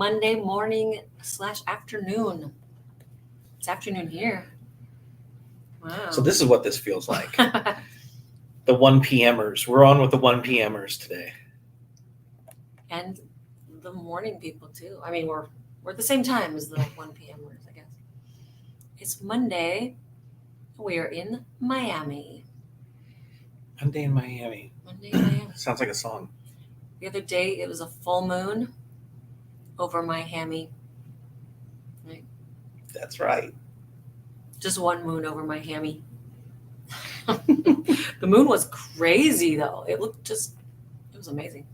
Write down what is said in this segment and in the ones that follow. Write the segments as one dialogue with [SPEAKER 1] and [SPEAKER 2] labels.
[SPEAKER 1] Monday morning / afternoon. It's afternoon here. Wow.
[SPEAKER 2] So this is what this feels like. The 1 p.m.ers. We're on with the 1 p.m.ers today.
[SPEAKER 1] And the morning people too. I mean, we're at the same time as the 1 p.m.ers, I guess. It's Monday. We are in Miami.
[SPEAKER 2] Monday in Miami.
[SPEAKER 1] Monday in Miami.
[SPEAKER 2] Sounds like a song.
[SPEAKER 1] The other day, it was a full moon over Miami. Right?
[SPEAKER 2] That's right.
[SPEAKER 1] Just one moon over Miami. The moon was crazy, though. It was amazing.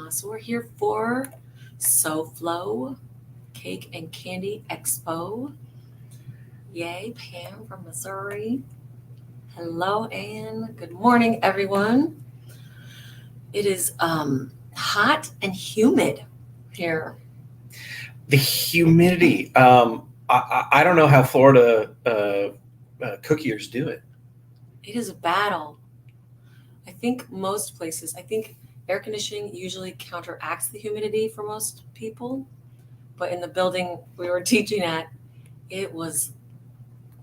[SPEAKER 1] So we're here for SoFlo Cake and Candy Expo. Yay, Pam from Missouri. Hello and good morning, everyone. It is hot and humid here.
[SPEAKER 2] The humidity. I don't know how Florida cookiers do it.
[SPEAKER 1] It is a battle. I think most places, air conditioning usually counteracts the humidity for most people. But in the building we were teaching at, it was,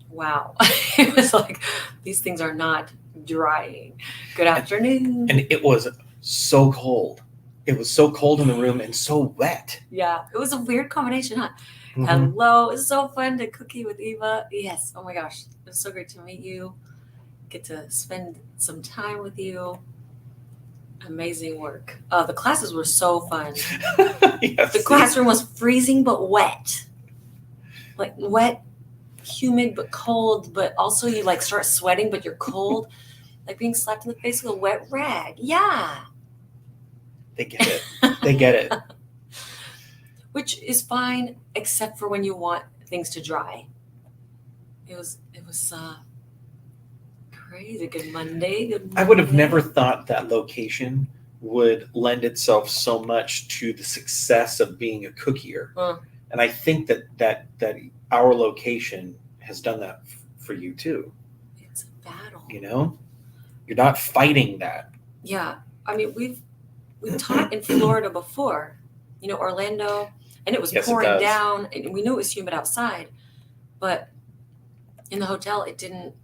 [SPEAKER 1] wow. It was like, these things are not drying. Good afternoon.
[SPEAKER 2] And it was so cold. It was so cold in the room and so wet.
[SPEAKER 1] Yeah, it was a weird combination, huh?
[SPEAKER 2] Mm-hmm.
[SPEAKER 1] Hello, it's so fun to cookie with Eva. Yes, oh my gosh, it was so great to meet you. Get to spend some time with you. Amazing work. The classes were so fun.
[SPEAKER 2] Yes.
[SPEAKER 1] The classroom was freezing but wet. Like wet, humid but cold, but also you like start sweating but you're cold. Like being slapped in the face with a wet rag. Yeah.
[SPEAKER 2] They get it. They get it.
[SPEAKER 1] Which is fine, except for when you want things to dry. It was crazy. Good Monday. Good Monday.
[SPEAKER 2] I would have never thought that location would lend itself so much to the success of being a cookier. And I think that our location has done that for you too.
[SPEAKER 1] It's a battle.
[SPEAKER 2] You know, you're not fighting that.
[SPEAKER 1] Yeah, I mean we've taught in Florida before. You know, Orlando, and it was pouring down, and we knew it was humid outside, but in the hotel it didn't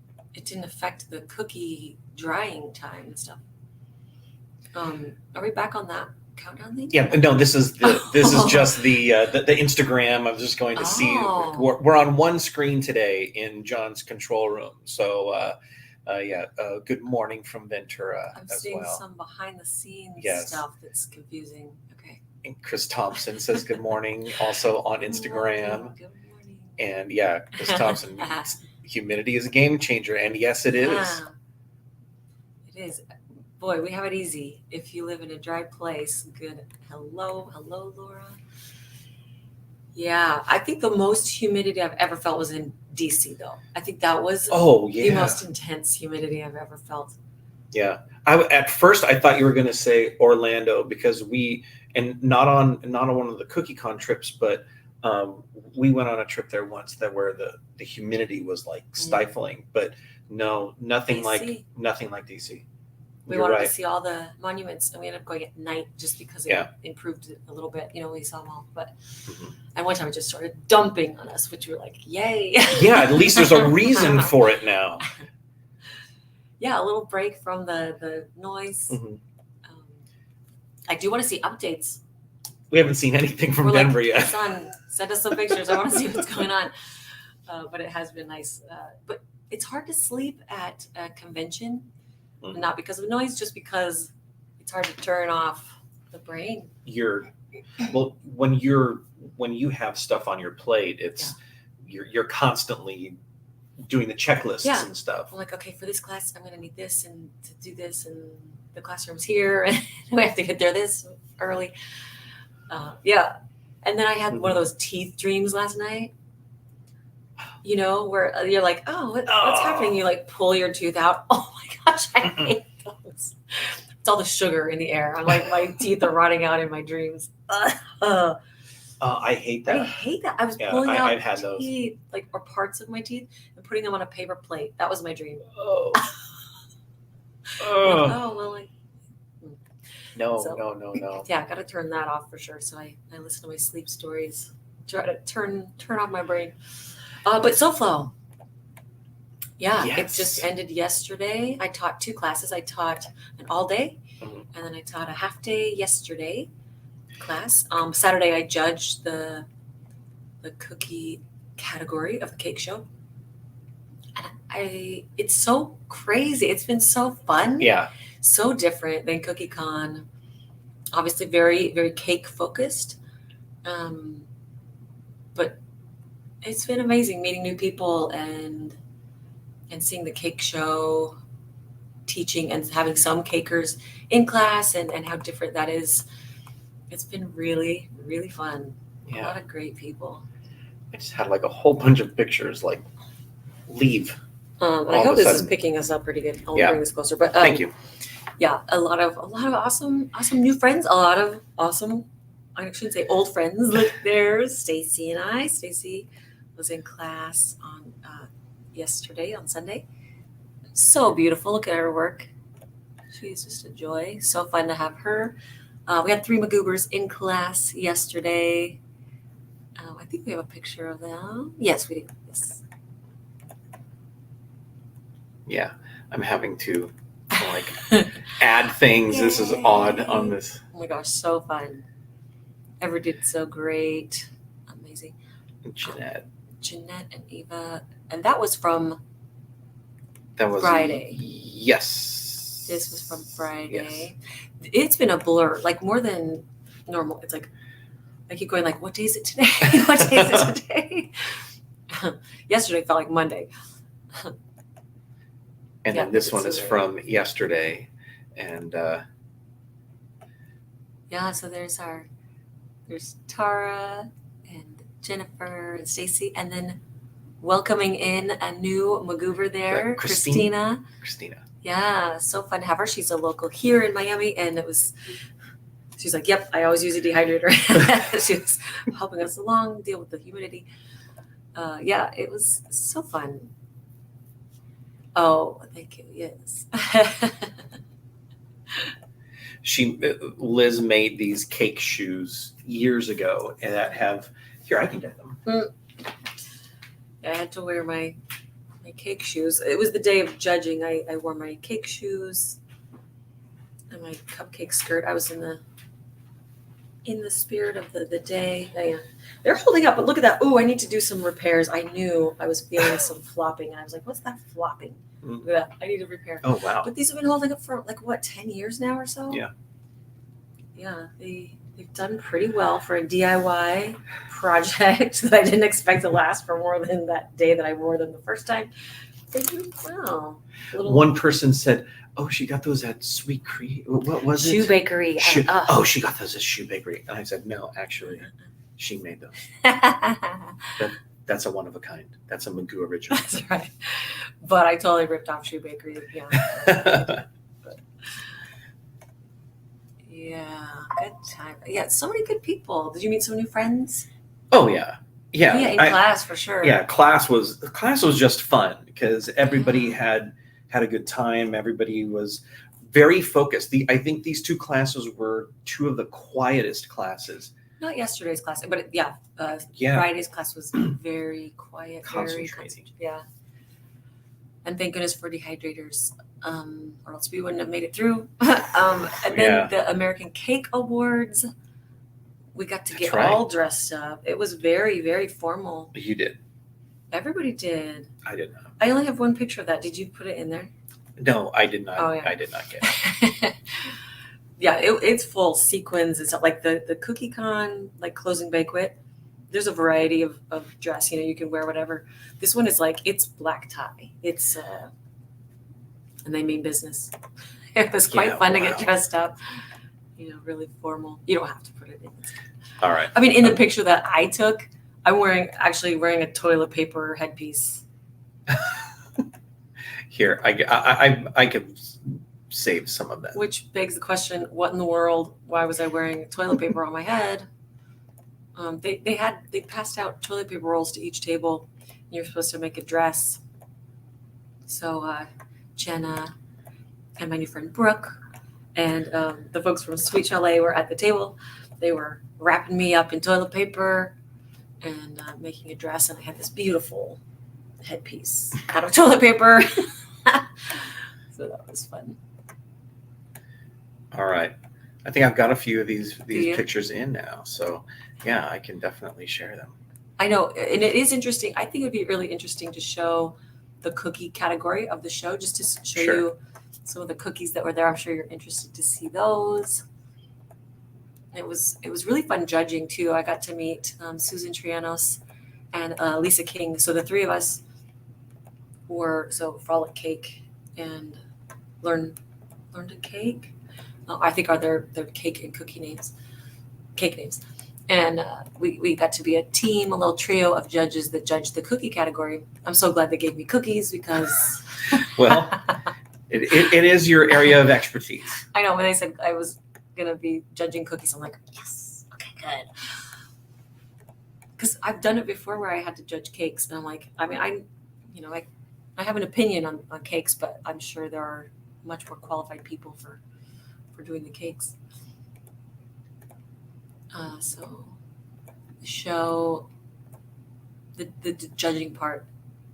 [SPEAKER 1] affect the cookie drying time and stuff. Are we back on that countdown thing?
[SPEAKER 2] Yeah, no, this is just the Instagram. I'm just going to see. We're on one screen today in John's control room. So good morning from Ventura.
[SPEAKER 1] I'm seeing some behind the scenes stuff that's confusing. Okay.
[SPEAKER 2] And Chris Thompson says good morning also on Instagram.
[SPEAKER 1] Good morning.
[SPEAKER 2] And yeah, Chris Thompson, humidity is a game changer. And yes, it is.
[SPEAKER 1] Yeah. It is. Boy, we have it easy. If you live in a dry place, good. Hello, Laura. Yeah, I think the most humidity I've ever felt was in DC, though. I think that was the most intense humidity I've ever felt.
[SPEAKER 2] Yeah, at first I thought you were going to say Orlando because not on one of the CookieCon trips, but we went on a trip there once where the humidity was like stifling. But no, nothing
[SPEAKER 1] DC.
[SPEAKER 2] like DC.
[SPEAKER 1] We wanted to see all the monuments, and we ended up going at night just because it improved it a little bit. You know, we saw them all. But and one time it just started dumping on us, which we were like, yay.
[SPEAKER 2] Yeah, at least there's a reason for it now.
[SPEAKER 1] Yeah, a little break from the noise.
[SPEAKER 2] Mm-hmm.
[SPEAKER 1] I do want to see updates.
[SPEAKER 2] We haven't seen anything from Denver yet.
[SPEAKER 1] Son, send us some pictures. I want to see what's going on. But it has been nice. But it's hard to sleep at a convention. Not because of noise, just because it's hard to turn off the brain.
[SPEAKER 2] When you have stuff on your plate, you're constantly doing the checklists and stuff.
[SPEAKER 1] I'm like, okay, for this class, I'm going to need this and to do this, and the classroom's here, and we have to get there this early. And then I had one of those teeth dreams last night. You know, where you're like, what's happening? You like pull your tooth out. Oh my gosh, I hate those. It's all the sugar in the air. I'm like, my teeth are rotting out in my dreams.
[SPEAKER 2] I hate that.
[SPEAKER 1] I was pulling out
[SPEAKER 2] I've had
[SPEAKER 1] teeth, or parts of my teeth, and putting them on a paper plate. That was my dream.
[SPEAKER 2] No,
[SPEAKER 1] So,
[SPEAKER 2] no.
[SPEAKER 1] yeah, I got to turn that off for sure. So I listen to my sleep stories, try to turn off my brain. But SoFlo, yeah, it
[SPEAKER 2] Yes.
[SPEAKER 1] just ended yesterday. I taught 2 classes. I taught an all day,
[SPEAKER 2] Mhm.
[SPEAKER 1] and then I taught a half day yesterday class. Saturday I judged the cookie category of the cake show. And it's so crazy. It's been so fun.
[SPEAKER 2] Yeah.
[SPEAKER 1] So different than Cookie Con. Obviously very, very cake focused. But it's been amazing meeting new people and seeing the cake show, teaching and having some cakers in class and how different that is. It's been really, really fun. A
[SPEAKER 2] Yeah.
[SPEAKER 1] lot of great people.
[SPEAKER 2] I just had like a whole bunch of pictures like leave.
[SPEAKER 1] And I
[SPEAKER 2] All of
[SPEAKER 1] hope
[SPEAKER 2] a
[SPEAKER 1] this is
[SPEAKER 2] sudden.
[SPEAKER 1] picking us up pretty good. I'll
[SPEAKER 2] Yeah.
[SPEAKER 1] bring this closer. But
[SPEAKER 2] Thank you.
[SPEAKER 1] yeah, a lot of awesome new friends. A lot of awesome, I shouldn't say old friends. Look, there's Stacy and I. Stacy was in class on yesterday on Sunday. So beautiful. Look at her work. She's just a joy. So fun to have her. We had 3 McGoobers in class yesterday. I think we have a picture of them. Yes, we do. Yes.
[SPEAKER 2] Yeah. I'm having to like add things. This is odd on this.
[SPEAKER 1] Oh my gosh, so fun. Ever did so great. Amazing.
[SPEAKER 2] Jeanette.
[SPEAKER 1] Jeanette and Eva. And that was from
[SPEAKER 2] That was
[SPEAKER 1] Friday.
[SPEAKER 2] Yes.
[SPEAKER 1] This was from Friday.
[SPEAKER 2] Yes.
[SPEAKER 1] It's been a blur, like more than normal. It's like I keep going like, what day is it today? What day is it today? Yesterday felt like Monday.
[SPEAKER 2] And
[SPEAKER 1] Yeah,
[SPEAKER 2] then this
[SPEAKER 1] it's
[SPEAKER 2] one
[SPEAKER 1] so
[SPEAKER 2] is
[SPEAKER 1] great.
[SPEAKER 2] from yesterday. And
[SPEAKER 1] Yeah, so there's Tara and Jennifer and Stacy, and then welcoming in a new McGoover there, Christina. Yeah, so fun to have her. She's a local here in Miami, and she's like, yep, I always use a dehydrator. She was helping us along, deal with the humidity. Yeah, it was so fun. Oh, thank you. Yes.
[SPEAKER 2] Liz made these cake shoes years ago and that have here I can get them.
[SPEAKER 1] I had to wear my cake shoes. It was the day of judging. I wore my cake shoes and my cupcake skirt. I was in the spirit of the day. They're holding up, but look at that. Oh, I need to do some repairs. I knew I was feeling some flopping, and I was like, what's that flopping? Look at that. I need to repair.
[SPEAKER 2] Oh, wow.
[SPEAKER 1] But these have been holding up for like, what, 10 years now or so?
[SPEAKER 2] Yeah.
[SPEAKER 1] Yeah, they've done pretty well for a DIY project that I didn't expect to last for more than that day that I wore them the first time. They did well.
[SPEAKER 2] One person said, oh, she got those at Sweet Creek. What was it?
[SPEAKER 1] Shoe Bakery.
[SPEAKER 2] She got those at Shoe Bakery. And I said, no, actually, she made those. That's a one of a kind. That's a McGoo original.
[SPEAKER 1] That's right. But I totally ripped off Shoe Bakery. Yeah. Yeah, good time. Yeah, so many good people. Did you meet some new friends?
[SPEAKER 2] Oh yeah. Yeah.
[SPEAKER 1] In class for sure.
[SPEAKER 2] Yeah, class was just fun because everybody had a good time. Everybody was very focused. I think these 2 classes were 2 of the quietest classes.
[SPEAKER 1] Not yesterday's class, but Friday's class was very quiet, very concentrated. Yeah. And thank goodness for dehydrators, or else we wouldn't have made it through. And then the American Cake Awards, we got to get all dressed up. It was very, very formal.
[SPEAKER 2] You did.
[SPEAKER 1] Everybody did.
[SPEAKER 2] I did not.
[SPEAKER 1] I only have one picture of that. Did you put it in there?
[SPEAKER 2] No, I did not.
[SPEAKER 1] Oh, yeah.
[SPEAKER 2] I did not get it.
[SPEAKER 1] Yeah, it's full sequins and stuff. Like the Cookie Con, like closing banquet, there's a variety of dress. You can wear whatever. This one is like, it's black tie. It's and they mean business. It was quite fun to get dressed up. Really formal. You don't have to put it in.
[SPEAKER 2] All right.
[SPEAKER 1] I mean, in the picture that I took, I'm actually wearing a toilet paper headpiece. Here,
[SPEAKER 2] I could save some of that.
[SPEAKER 1] Which begs the question, what in the world? Why was I wearing toilet paper on my head? They passed out toilet paper rolls to each table. You're supposed to make a dress. So Jenna and my new friend Brooke And the folks from Sweet Chalet were at the table. They were wrapping me up in toilet paper and making a dress, and I had this beautiful headpiece out of toilet paper. So that was fun.
[SPEAKER 2] All right. I think I've got a few of these
[SPEAKER 1] you?
[SPEAKER 2] pictures in now. So yeah, I can definitely share them.
[SPEAKER 1] I know, and it is interesting. I think it would be really interesting to show the cookie category of the show, just to show
[SPEAKER 2] Sure.
[SPEAKER 1] you some of the cookies that were there. I'm sure you're interested to see those. It was really fun judging too. I got to meet Susan Trianos and Lisa King. So the three of us were Frolic Cake and Learn to Cake. I think are their cake and cookie names, cake names. And we got to be a team, a little trio of judges that judged the cookie category. I'm so glad they gave me cookies because
[SPEAKER 2] Well, it is your area of expertise.
[SPEAKER 1] I know when they said I was gonna be judging cookies, I'm like, yes, okay, good. Because I've done it before where I had to judge cakes, and I'm like, I mean, I have an opinion on cakes, but I'm sure there are much more qualified people for doing the cakes. So the show, the judging part,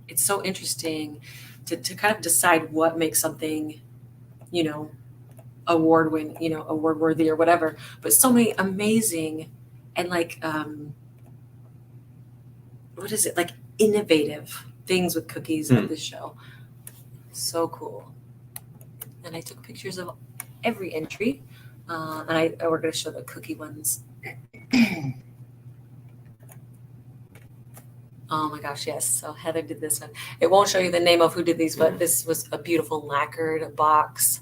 [SPEAKER 1] it's so interesting to kind of decide what makes something, award worthy or whatever. But so many amazing and what is it, like innovative things with cookies at this show. So cool. And I took pictures of every entry, and we're going to show the cookie ones. Oh my gosh, yes. So Heather did this one. It won't show you the name of who did these, but this was a beautiful lacquered box.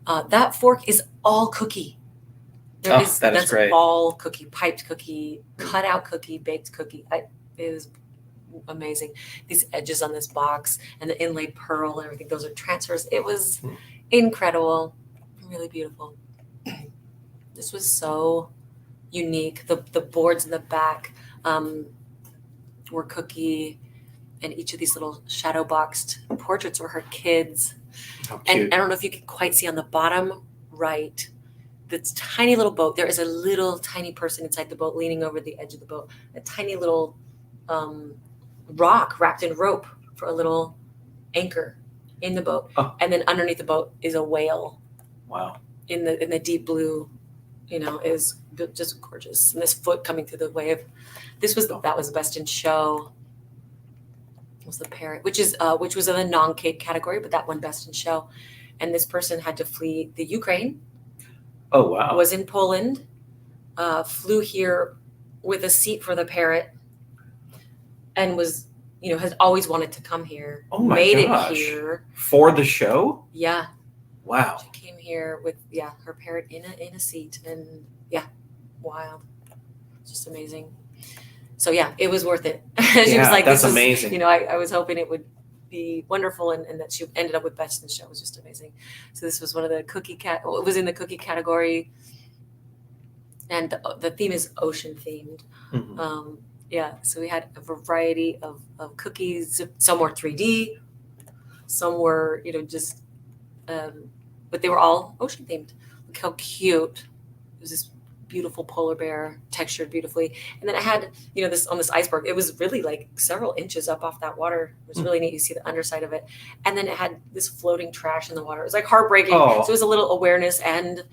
[SPEAKER 1] That fork is all cookie. That's great. All cookie, piped cookie, cut out cookie, baked cookie. It is amazing. These edges on this box and the inlaid pearl and everything, those are transfers. It was incredible, really beautiful. This was so unique. The boards in the back were cookie, and each of these little shadow boxed portraits were her kids.
[SPEAKER 2] How cute.
[SPEAKER 1] And I don't know if you can quite see on the bottom right, this tiny little boat. There is a little tiny person inside the boat leaning over the edge of the boat. A tiny little rock wrapped in rope for a little anchor in the boat.
[SPEAKER 2] Oh.
[SPEAKER 1] And then underneath the boat is a whale.
[SPEAKER 2] Wow.
[SPEAKER 1] In the deep blue, is just gorgeous. And this foot coming through the wave. That was best in show. Was the parrot, which was in the non-cake category, but that won best in show. And this person had to flee the Ukraine.
[SPEAKER 2] Oh wow!
[SPEAKER 1] Was in Poland, flew here with a seat for the parrot, and was has always wanted to come here.
[SPEAKER 2] Oh my gosh!
[SPEAKER 1] Made it here
[SPEAKER 2] for the show.
[SPEAKER 1] Yeah.
[SPEAKER 2] Wow.
[SPEAKER 1] She came here with her parrot in a seat, and wild, just amazing. So it was worth it. She was like,
[SPEAKER 2] that's amazing.
[SPEAKER 1] I was hoping it would be wonderful, and that she ended up with best in show. It was just amazing. So this was one of the it was in the cookie category, and the theme is ocean themed.
[SPEAKER 2] Mm-hmm.
[SPEAKER 1] So we had a variety of cookies. Some were 3D, some were just, but they were all ocean themed. Look how cute! It was this beautiful polar bear, textured beautifully, and then it had this on this iceberg. It was really like several inches up off that water. It was really neat. You see the underside of it, and then it had this floating trash in the water. It was like heartbreaking.
[SPEAKER 2] Oh.
[SPEAKER 1] So it was a little awareness and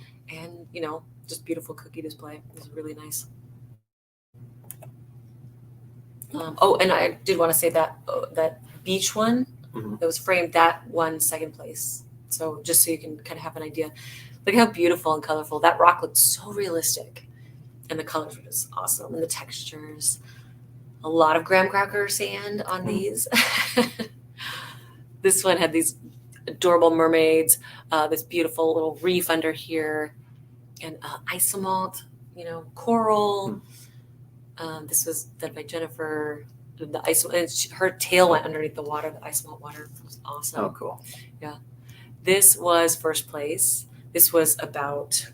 [SPEAKER 1] just beautiful cookie display. It was really nice. And I did want to say that that beach one that was framed, that won second place. So just so you can kind of have an idea. Look how beautiful and colorful. That rock looked so realistic. And the colors were just awesome. And the textures. A lot of graham cracker sand on these. This one had these adorable mermaids, this beautiful little reef under here, and isomalt, coral. This was done by Jennifer. The isomalt, her tail went underneath the water. The isomalt water was awesome.
[SPEAKER 2] Oh, cool.
[SPEAKER 1] Yeah. This was first place. This was about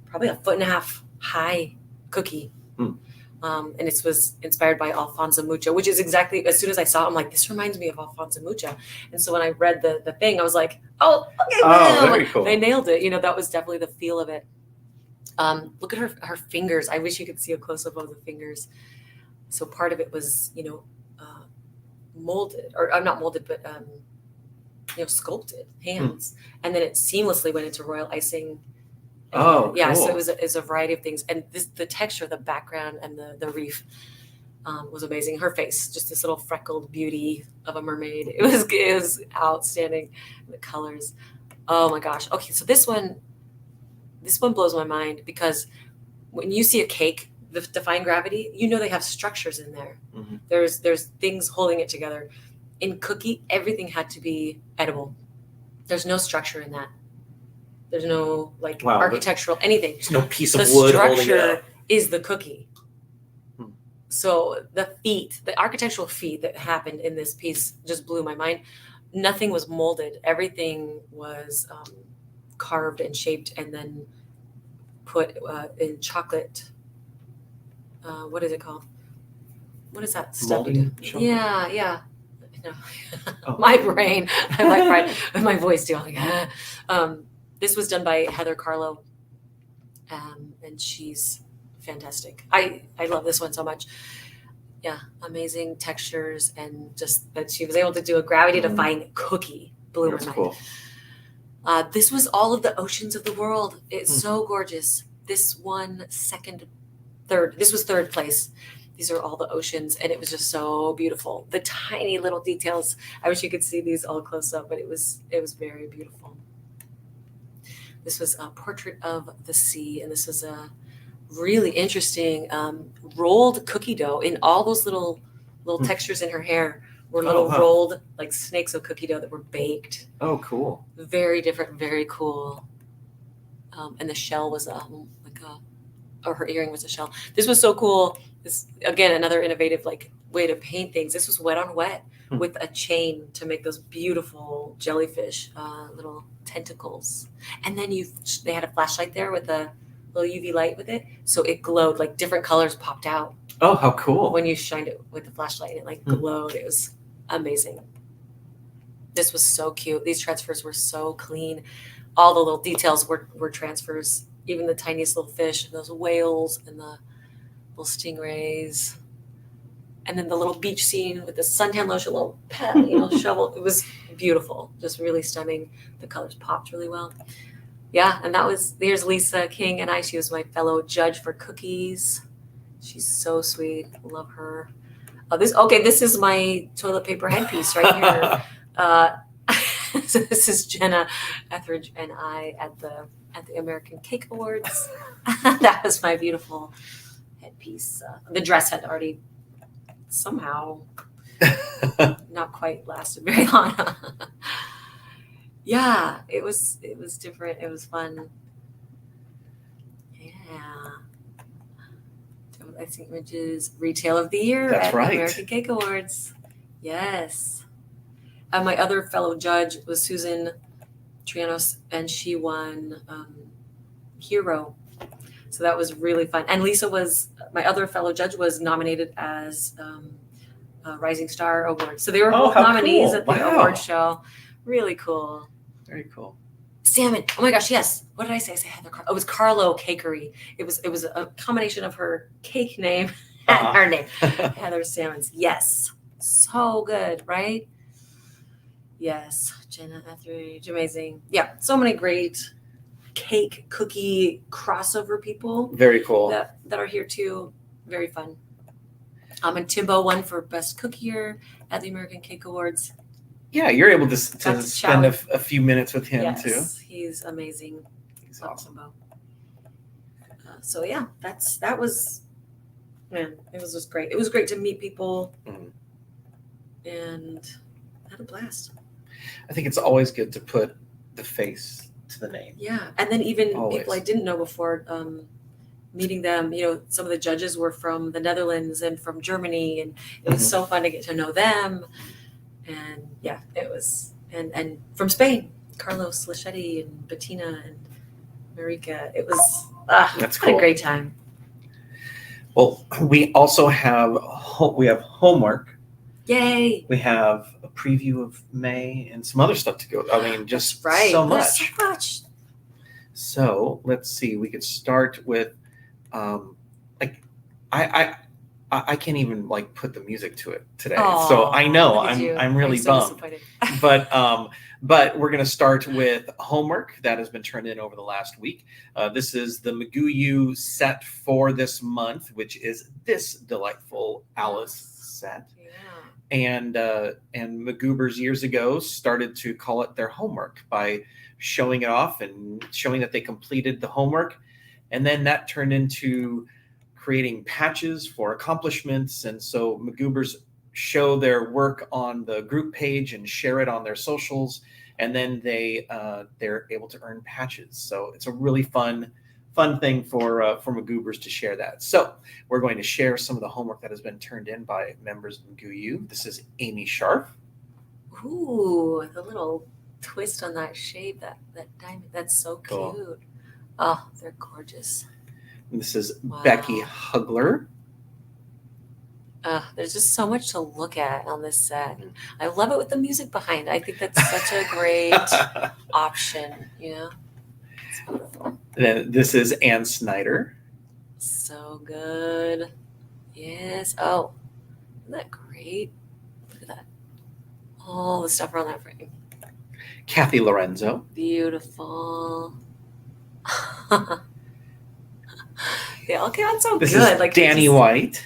[SPEAKER 1] probably a 1.5 foot high cookie. And it was inspired by Alfonso Mucha, which is exactly, as soon as I saw it, I'm like, this reminds me of Alfonso Mucha. And so when I read the thing, I was like, oh, okay,
[SPEAKER 2] Oh, very cool.
[SPEAKER 1] they nailed it. That was definitely the feel of it. Look at her fingers. I wish you could see a close-up of the fingers. So part of it was, molded, or not molded, but, sculpted hands. And then it seamlessly went into royal icing.
[SPEAKER 2] Oh,
[SPEAKER 1] yeah.
[SPEAKER 2] cool.
[SPEAKER 1] So it was a variety of things. And the texture, the background, and the reef was amazing. Her face, just this little freckled beauty of a mermaid. It was outstanding. The colors. Oh my gosh. Okay. So this one blows my mind, because when you see a cake, the defying gravity, they have structures in there.
[SPEAKER 2] Mm-hmm.
[SPEAKER 1] There's things holding it together. In cookie, everything had to be edible. There's no structure in that. There's no architectural anything.
[SPEAKER 2] There's no piece of wood holding it up.
[SPEAKER 1] The structure is the cookie. So the architectural feat that happened in this piece just blew my mind. Nothing was molded. Everything was carved and shaped and then put in chocolate. What is it called? What is that stuff? Yeah. No. Oh. My brain, my voice too. This was done by Heather Carlo, and she's fantastic. I love this one so much. Yeah, amazing textures, and just that she was able to do a gravity-defying cookie blew my mind. Cool. This was all of the oceans of the world. It's so gorgeous. This won third. This was third place. These are all the oceans, and it was just so beautiful. The tiny little details. I wish you could see these all close up, but it was very beautiful. This was a portrait of the sea, and this was a really interesting rolled cookie dough in all those little textures in her hair were little rolled like snakes of cookie dough that were baked.
[SPEAKER 2] Oh, cool.
[SPEAKER 1] Very different, very cool. And the shell was or her earring was a shell. This was so cool. This, again, another innovative way to paint things. This was wet on wet with a chain to make those beautiful jellyfish little tentacles. And then they had a flashlight there with a little UV light with it, so it glowed, like different colors popped out.
[SPEAKER 2] Oh, how cool.
[SPEAKER 1] When you shined it with the flashlight, it glowed. It was amazing. This was so cute. These transfers were so clean. All the little details were transfers, even the tiniest little fish, those whales and the little stingrays. And then the little beach scene with the suntan lotion, little pet, shovel. It was beautiful, just really stunning. The colors popped really well. Yeah, and there's Lisa King and I. She was my fellow judge for cookies. She's so sweet. Love her. This is my toilet paper headpiece right here. So this is Jenna Etheridge and I at the American Cake Awards. That was my beautiful headpiece. The dress had already somehow not quite lasted very long. Yeah, it was different. It was fun. Yeah. I think Images Retail of the Year at the American Cake Awards. Yes. My other fellow judge was Susan Trianos, and she won Hero. So that was really fun. And Lisa my other fellow judge was nominated as Rising Star Award. So they were both nominees at the award show. Really cool.
[SPEAKER 2] Very cool.
[SPEAKER 1] Salmon. Oh my gosh, yes. What did I say? I said Heather. It was Carlo Cakery. It was a combination of her cake name and her name. Heather Salmon's. Yes. So good, right? Yes. Jenna Etheridge. Amazing. Yeah. So many great cake, cookie crossover people.
[SPEAKER 2] Very cool.
[SPEAKER 1] That are here too. Very fun. And Timbo won for Best Cookier at the American Cake Awards.
[SPEAKER 2] Yeah, you're able to spend a few minutes with him too.
[SPEAKER 1] Yes, he's amazing.
[SPEAKER 2] He's awesome.
[SPEAKER 1] So yeah, that was, man, it was just great. It was great to meet people and had a blast.
[SPEAKER 2] I think it's always good to put the face to the name.
[SPEAKER 1] Yeah, and then even people I didn't know before, meeting them, some of the judges were from the Netherlands and from Germany, and it was so fun to get to know them. And yeah, it was, and from Spain, Carlos Lachetti and Bettina and Marika. It was
[SPEAKER 2] that's cool.
[SPEAKER 1] A great time.
[SPEAKER 2] Well, we also have we have homework.
[SPEAKER 1] Yay!
[SPEAKER 2] We have a preview of May and some other stuff to go. I mean, just
[SPEAKER 1] That's right.
[SPEAKER 2] so
[SPEAKER 1] There's
[SPEAKER 2] much.
[SPEAKER 1] so much.
[SPEAKER 2] So let's see. We could start with, like, I can't even like put the music to it today. So I know
[SPEAKER 1] Look at you.
[SPEAKER 2] I'm really
[SPEAKER 1] so
[SPEAKER 2] bummed.
[SPEAKER 1] disappointed.
[SPEAKER 2] But we're going to start with homework that has been turned in over the last week. This is the McGoo set for this month, which is this delightful Alice set.
[SPEAKER 1] Yeah.
[SPEAKER 2] And McGoobers years ago started to call it their homework by showing it off and showing that they completed the homework. And then that turned into creating patches for accomplishments. And so McGoobers show their work on the group page and share it on their socials. And then they're able to earn patches. So it's a really fun thing for McGoobers to share that. So we're going to share some of the homework that has been turned in by members of McGoo. This is Amy Scharf.
[SPEAKER 1] Ooh, the little twist on that shape, that diamond. That's so cute.
[SPEAKER 2] Cool.
[SPEAKER 1] Oh, they're gorgeous.
[SPEAKER 2] And this is
[SPEAKER 1] Wow.
[SPEAKER 2] Becky Hugler.
[SPEAKER 1] There's just so much to look at on this set. I love it with the music behind. I think that's such a great option, you know? It's beautiful.
[SPEAKER 2] Then this is Ann Snyder.
[SPEAKER 1] So good. Yes. Oh, isn't that great? Look at that. All the stuff around that frame.
[SPEAKER 2] Kathy Lorenzo.
[SPEAKER 1] Beautiful. They all came out so
[SPEAKER 2] This
[SPEAKER 1] good.
[SPEAKER 2] is
[SPEAKER 1] Like
[SPEAKER 2] Danny White.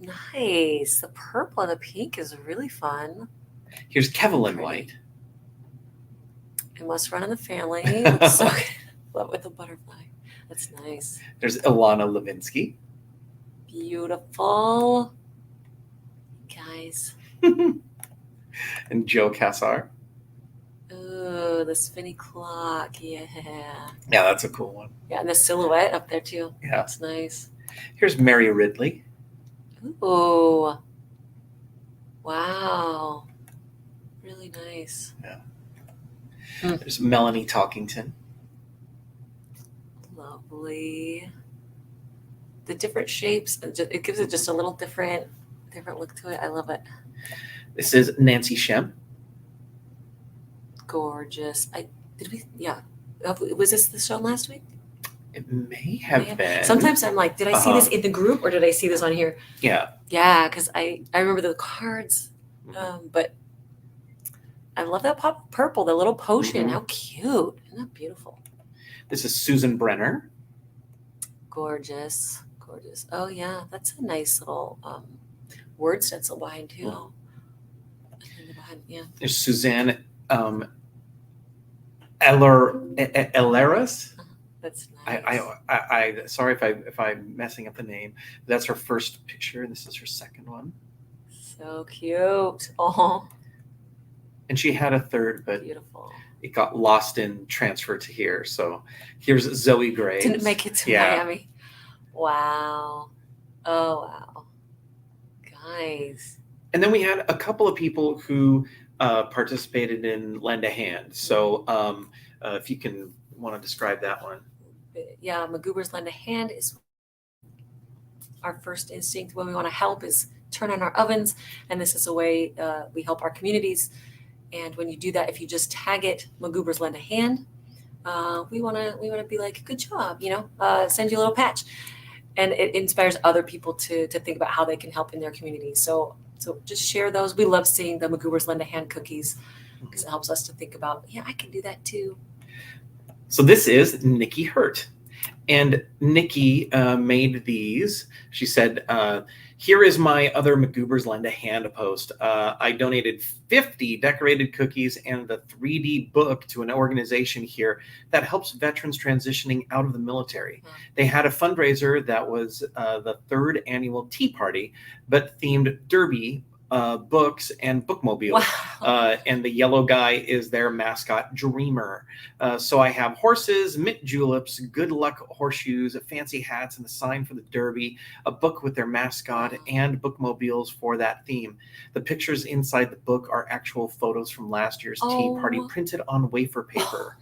[SPEAKER 1] Nice. The purple and the pink is really fun.
[SPEAKER 2] Here's Kevin White.
[SPEAKER 1] It must run in the family. Looks so good. Love with the butterfly. That's nice.
[SPEAKER 2] There's Ilana Levinsky.
[SPEAKER 1] Beautiful. Guys.
[SPEAKER 2] And Joe Cassar.
[SPEAKER 1] Ooh, the spinny clock. Yeah.
[SPEAKER 2] Yeah, that's a cool one.
[SPEAKER 1] Yeah, and the silhouette up there too.
[SPEAKER 2] Yeah.
[SPEAKER 1] That's nice.
[SPEAKER 2] Here's Mary Ridley.
[SPEAKER 1] Ooh. Wow. Really nice.
[SPEAKER 2] Yeah. There's Melanie Talkington.
[SPEAKER 1] Lovely. The different shapes, it gives it just a little different look to it. I love it.
[SPEAKER 2] This is Nancy Shem.
[SPEAKER 1] Gorgeous. Was this the show last week?
[SPEAKER 2] It may have been.
[SPEAKER 1] Sometimes I'm like, did I see this in the group or did I see this on here?
[SPEAKER 2] Yeah.
[SPEAKER 1] Yeah, because I remember the cards, but I love that pop purple, the little potion. How cute. Isn't that beautiful?
[SPEAKER 2] This is Susan Brenner.
[SPEAKER 1] Gorgeous. Gorgeous. Oh, yeah. That's a nice little word stencil behind, too. Yeah.
[SPEAKER 2] There's Suzanne Elleras.
[SPEAKER 1] That's nice.
[SPEAKER 2] I sorry if I'm messing up the name. That's her first picture, and this is her second one.
[SPEAKER 1] So cute. Oh.
[SPEAKER 2] And she had a third, but
[SPEAKER 1] beautiful.
[SPEAKER 2] It got lost in transfer to here. So here's Zoe Graves.
[SPEAKER 1] Didn't make it to Miami. Wow. Oh wow. Guys.
[SPEAKER 2] And then we had a couple of people who participated in Lend a Hand. So if you can want to describe that one.
[SPEAKER 1] Yeah, McGoober's Lend a Hand is our first instinct when we want to help is turn on our ovens. And this is a way we help our communities. And when you do that, if you just tag it, McGoober's Lend a Hand, we want to be like, good job, send you a little patch. And it inspires other people to think about how they can help in their community. So just share those. We love seeing the McGoober's Lend a Hand cookies because it helps us to think about, I can do that too. So
[SPEAKER 2] this is Nikki Hurt. And Nikki made these. She said, here is my other McGoober's Lend a Hand post. I donated 50 decorated cookies and the 3D book to an organization here that helps veterans transitioning out of the military. They had a fundraiser that was the 3rd annual Tea Party, but themed Derby books and bookmobiles.
[SPEAKER 1] Wow.
[SPEAKER 2] And the yellow guy is their mascot, Dreamer. So I have horses, mint juleps, good luck horseshoes, fancy hats, and the sign for the Derby, a book with their mascot, and bookmobiles for that theme. The pictures inside the book are actual photos from last year's tea party printed on wafer paper.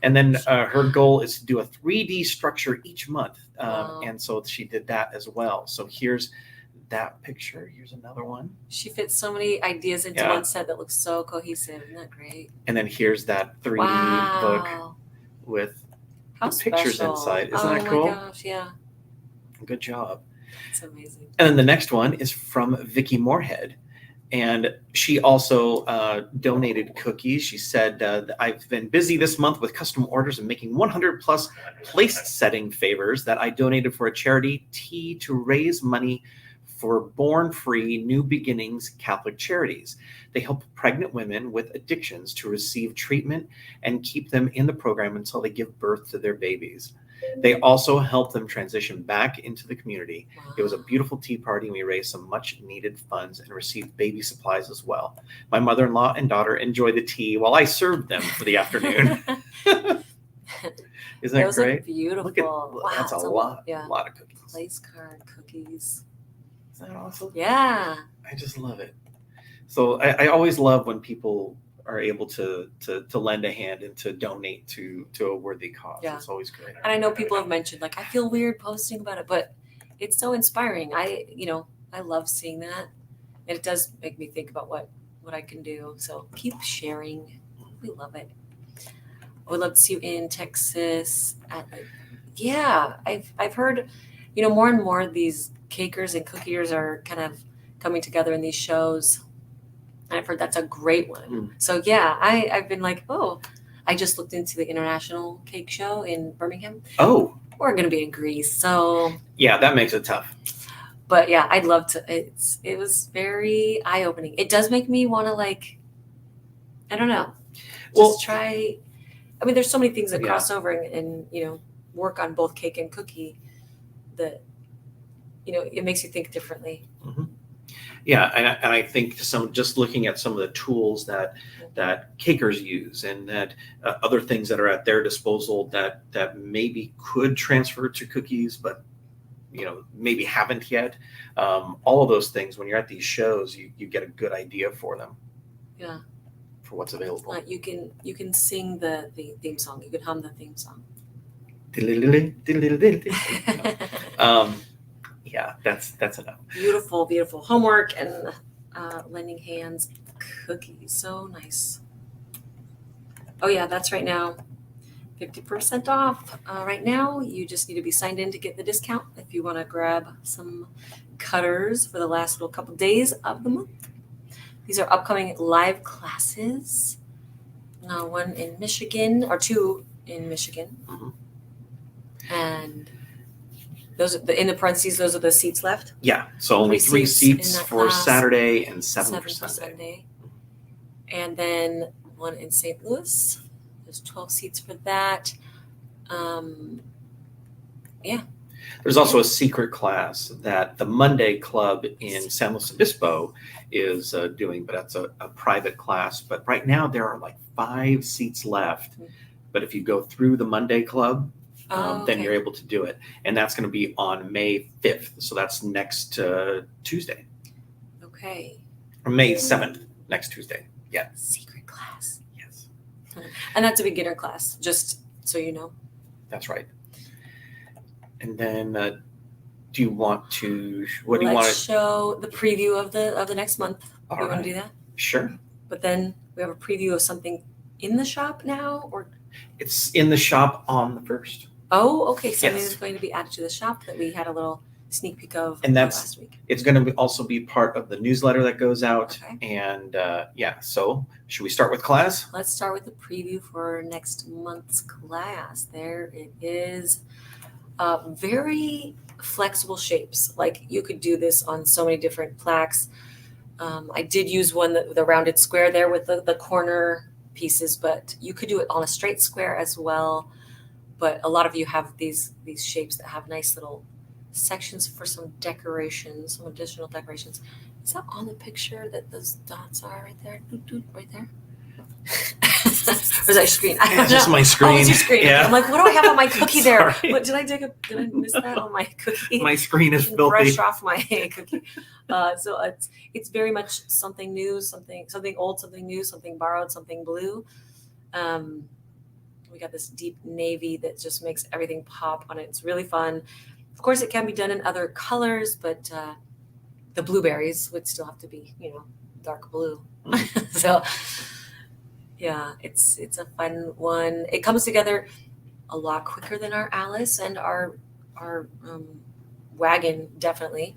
[SPEAKER 2] And then her goal is to do a 3D structure each month. And so she did that as well. So here's that picture. Here's another one.
[SPEAKER 1] She fits so many ideas into one set that looks so cohesive. Isn't that great?
[SPEAKER 2] And then here's that 3D book with the pictures inside. Isn't that cool? Oh my
[SPEAKER 1] gosh, yeah.
[SPEAKER 2] Good job.
[SPEAKER 1] That's amazing.
[SPEAKER 2] And then the next one is from Vicki Moorhead. And she also donated cookies. She said, I've been busy this month with custom orders and making 100 plus place setting favors that I donated for a charity, Tea to raise money for Born Free New Beginnings Catholic Charities. They help pregnant women with addictions to receive treatment and keep them in the program until they give birth to their babies. They also help them transition back into the community.
[SPEAKER 1] Wow.
[SPEAKER 2] It was a beautiful tea party, and we raised some much needed funds and received baby supplies as well. My mother-in-law and daughter enjoyed the tea while I served them for the afternoon. Isn't that great?
[SPEAKER 1] Beautiful.
[SPEAKER 2] Look at, that's a lot of cookies.
[SPEAKER 1] Place card cookies.
[SPEAKER 2] Isn't that awesome?
[SPEAKER 1] Yeah.
[SPEAKER 2] I just love it. So I always love when people are able to lend a hand and to donate to a worthy cause. Yeah. It's always great.
[SPEAKER 1] And I know people have mentioned, like, I feel weird posting about it, but it's so inspiring. I love seeing that. And it does make me think about what I can do. So keep sharing. We love it. I would love to see you in Texas. I've heard, more and more these cakers and cookiers are kind of coming together in these shows. And I've heard that's a great one. So yeah, I've been like, I just looked into the International Cake Show in Birmingham.
[SPEAKER 2] Oh.
[SPEAKER 1] We're going to be in Greece. So
[SPEAKER 2] yeah, that makes it tough.
[SPEAKER 1] But yeah, I'd love to. It was very eye-opening. It does make me want to, like, I don't know, just try. I mean, there's so many things that cross over and work on both cake and cookie that, it makes you think differently.
[SPEAKER 2] Mm-hmm. Yeah, and I think just looking at some of the tools that cakers use and that other things that are at their disposal that maybe could transfer to cookies, but maybe haven't yet. All of those things, when you're at these shows, you get a good idea for them.
[SPEAKER 1] Yeah.
[SPEAKER 2] For what's available.
[SPEAKER 1] You can sing the theme song. You can hum the theme song.
[SPEAKER 2] Yeah, that's enough.
[SPEAKER 1] Beautiful, beautiful homework and lending hands cookies. So nice. Oh yeah, that's right now. 50% off. Right now, you just need to be signed in to get the discount if you want to grab some cutters for the last little couple days of the month. These are upcoming live classes. One in Michigan, or two in Michigan. Mm-hmm. And those are in the parentheses, those are the seats left?
[SPEAKER 2] Yeah, so only three seats for class, Saturday and seven for Sunday.
[SPEAKER 1] And then one in St. Louis. There's 12 seats for that. Yeah.
[SPEAKER 2] There's also a secret class that the Monday Club in San Luis Obispo is doing, but that's a private class. But right now there are like 5 seats left. Mm-hmm. But if you go through the Monday Club, then you're able to do it. And that's going to be on May 5th. So that's next Tuesday.
[SPEAKER 1] Okay.
[SPEAKER 2] Or May 7th, next Tuesday. Yeah.
[SPEAKER 1] Secret class.
[SPEAKER 2] Yes.
[SPEAKER 1] And that's a beginner class, just so you know.
[SPEAKER 2] That's right. And then do you want to,
[SPEAKER 1] Let's show the preview of the next month.
[SPEAKER 2] All
[SPEAKER 1] you
[SPEAKER 2] right.
[SPEAKER 1] want to do that?
[SPEAKER 2] Sure.
[SPEAKER 1] But then we have a preview of something in the shop now, or?
[SPEAKER 2] It's in the shop on the 1st.
[SPEAKER 1] Oh, okay. Something is going to be added to the shop that we had a little sneak peek of last week.
[SPEAKER 2] It's going to also be part of the newsletter that goes out. Okay. And so should we start with class?
[SPEAKER 1] Let's start with the preview for next month's class. There it is. Very flexible shapes. Like, you could do this on so many different plaques. I did use one, the rounded square there with the corner pieces, but you could do it on a straight square as well. But a lot of you have these shapes that have nice little sections for some decorations, some additional decorations. Is that on the picture that those dots are right there? Doot, doot, right there? Or is that your screen? I don't
[SPEAKER 2] It's just
[SPEAKER 1] know.
[SPEAKER 2] my screen.
[SPEAKER 1] Oh, it's your screen.
[SPEAKER 2] Yeah.
[SPEAKER 1] Okay. I'm like, what do I have on my cookie there?
[SPEAKER 2] Sorry.
[SPEAKER 1] What did I miss that on my cookie?
[SPEAKER 2] My screen is
[SPEAKER 1] And
[SPEAKER 2] filthy.
[SPEAKER 1] brush off my cookie. So it's very much something new, something old, something new, something borrowed, something blue. We got this deep navy that just makes everything pop on it. It's really fun. Of course, it can be done in other colors, but the blueberries would still have to be, dark blue. So yeah, it's a fun one. It comes together a lot quicker than our Alice and our wagon, definitely,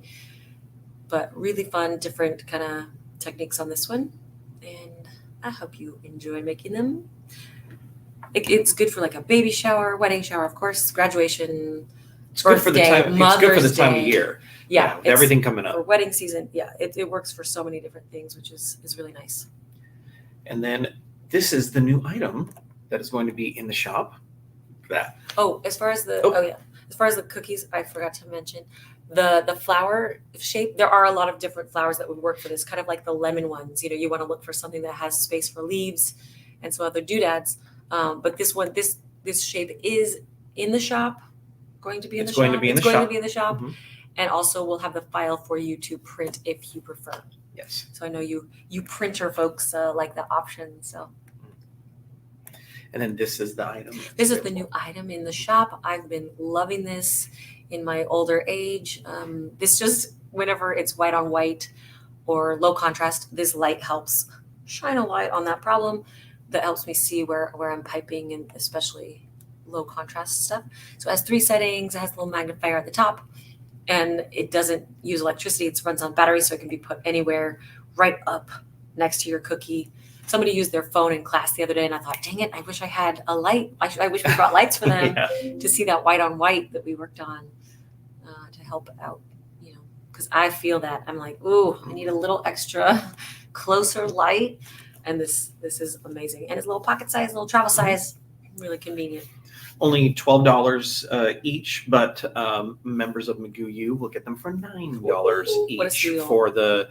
[SPEAKER 1] but really fun, different kind of techniques on this one, and I hope you enjoy making them. It's good for like a baby shower, wedding shower, of course, graduation,
[SPEAKER 2] It's good for the
[SPEAKER 1] birthday,
[SPEAKER 2] time. It's good for the
[SPEAKER 1] Mother's
[SPEAKER 2] time of
[SPEAKER 1] Day.
[SPEAKER 2] year.
[SPEAKER 1] Yeah,
[SPEAKER 2] with everything coming
[SPEAKER 1] for
[SPEAKER 2] up.
[SPEAKER 1] wedding season. Yeah, it works for so many different things, which is really nice.
[SPEAKER 2] And then this is the new item that is going to be in the shop. That.
[SPEAKER 1] Oh, as far as the as far as the cookies, I forgot to mention the flower shape. There are a lot of different flowers that would work for this, kind of like the lemon ones. You want to look for something that has space for leaves and some other doodads. But this one, this shape is in the shop. Going to be in the shop. It's going to be in the shop.
[SPEAKER 2] Mhm.
[SPEAKER 1] And also we'll have the file for you to print if you prefer.
[SPEAKER 2] Yes.
[SPEAKER 1] So I know you printer folks like the option. So.
[SPEAKER 2] And then this is the item.
[SPEAKER 1] This is the new item in the shop. I've been loving this in my older age. This just, whenever it's white on white or low contrast, this light helps shine a light on that problem. That helps me see where I'm piping, and especially low contrast stuff. So it has 3 settings. It has a little magnifier at the top, and it doesn't use electricity. It runs on battery, so it can be put anywhere, right up next to your cookie. Somebody used their phone in class the other day, and I thought, dang it, I wish I had a light. I wish we brought lights for them to see that white on white that we worked on to help out, because I feel that. I'm like, ooh, I need a little extra closer light. And this is amazing. And it's a little pocket size, little travel size, really convenient.
[SPEAKER 2] Only $12 each, but members of McGoo U will get them for $9 each for the